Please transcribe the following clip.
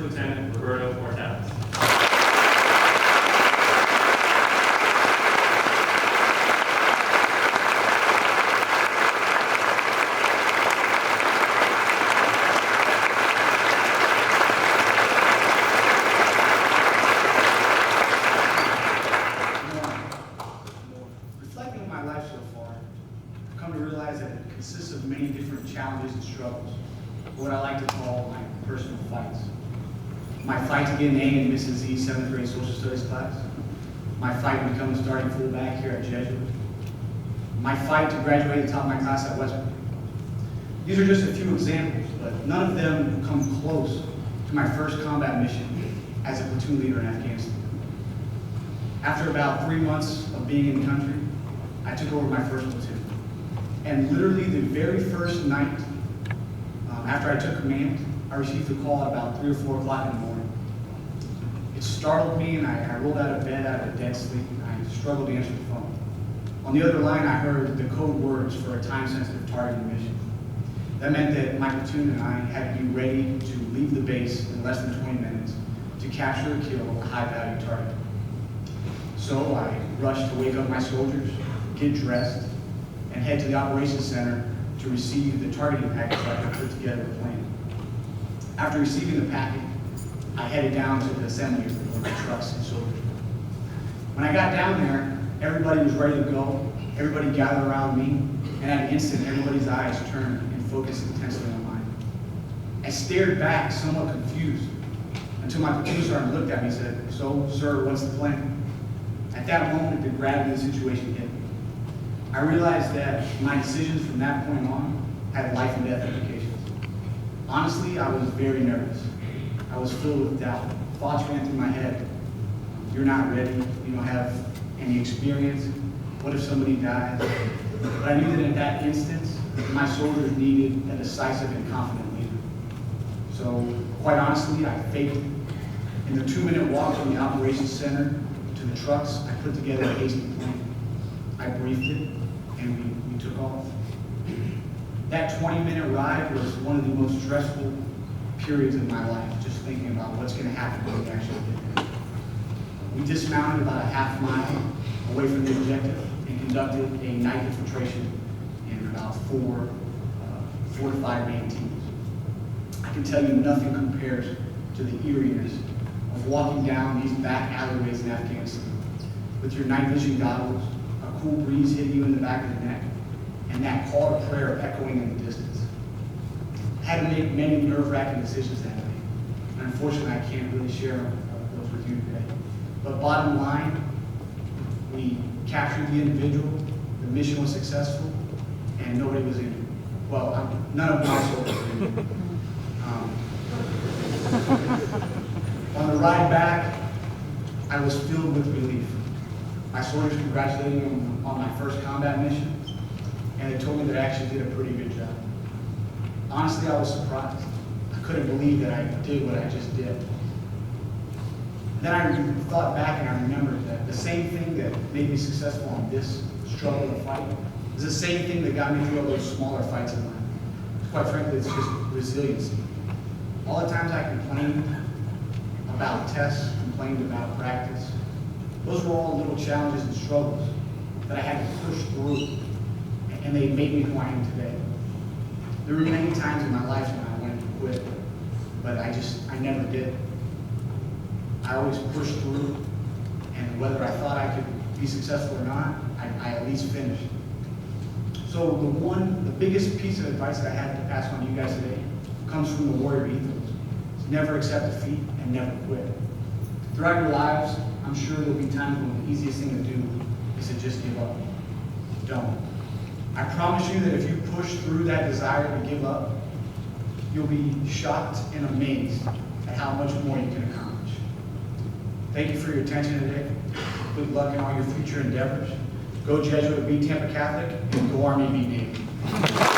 Lieutenant Roberto Portales. Reflecting on my life so far, I've come to realize that it consists of many different challenges and struggles, what I like to call my personal fights. My fight to get an A in Mrs. Z's 7th grade social studies class, my fight to become a starting fullback here at Jesuit, my fight to graduate at the top of my class at Westbrook. These are just a few examples, but none of them come close to my first combat mission as a platoon leader in Afghanistan. After about 3 months of being in the country, I took over my first platoon. And literally the very first night after I took command, I received a call at about 3 or 4 o'clock in the morning. It startled me and I rolled out of bed out of a dead sleep. I struggled to answer the phone. On the other line, I heard the code words for a time-sensitive targeting mission. That meant that my platoon and I had to be ready to leave the base in less than 20 minutes to capture or kill a high-value target. So I rushed to wake up my soldiers, get dressed, and head to the operations center to receive the targeting package so I could put together a plan. After receiving the packet, I headed down to the assembly room with the trucks and soldiers. When I got down there, everybody was ready to go. Everybody gathered around me, and at an instant, everybody's eyes turned and focused intensely on mine. I stared back, somewhat confused, until my platoon sergeant looked at me and said, "So, sir, what's the plan?" At that moment, the gravity of the situation hit me. I realized that my decisions from that point on had life and death implications. Honestly, I was very nervous. I was filled with doubt. Thoughts ran through my head. You're not ready. You don't have any experience. What if somebody dies? But I knew that in that instance, my soldiers needed a decisive and confident leader. So, quite honestly, I faked it. In the 2-minute walk from the operations center to the trucks, I put together a hasty plan. I briefed it, and we took off. That 20-minute ride was one of the most stressful periods of my life, just thinking about what's going to happen when we actually get there. We dismounted about a half mile away from the objective and conducted a night infiltration in about four to five main teams. I can tell you nothing compares to the eeriness of walking down these back alleyways in Afghanistan with your night vision goggles, a cool breeze hitting you in the back of the neck, and that call to prayer echoing in the distance. I had to make many nerve-wracking decisions that day, and unfortunately I can't really share those with you today. But bottom line, we captured the individual, the mission was successful, and nobody was injured. Well, none of my soldiers were injured. On the ride back, I was filled with relief. My soldiers congratulated me on my first combat mission, and they told me that I actually did a pretty good job. Honestly, I was surprised. I couldn't believe that I did what I just did. Then I thought back and I remembered that the same thing that made me successful on this struggle and fight is the same thing that got me through all those smaller fights in life. Quite frankly, it's just resiliency. All the times I complained about tests, complained about practice, those were all little challenges and struggles that I had to push through, and they made me who I am today. There were many times in my life when I wanted to quit, but I never did. I always pushed through, and whether I thought I could be successful or not, I at least finished. So the biggest piece of advice that I had to pass on to you guys today comes from the warrior ethos. It's never accept defeat and never quit. Throughout your lives, I'm sure there'll be times when the easiest thing to do is to just give up. Don't. I promise you that if you push through that desire to give up, you'll be shocked and amazed at how much more you can accomplish. Thank you for your attention today. Good luck in all your future endeavors. Go Jesuit, be Tampa Catholic, and go Army, be Navy.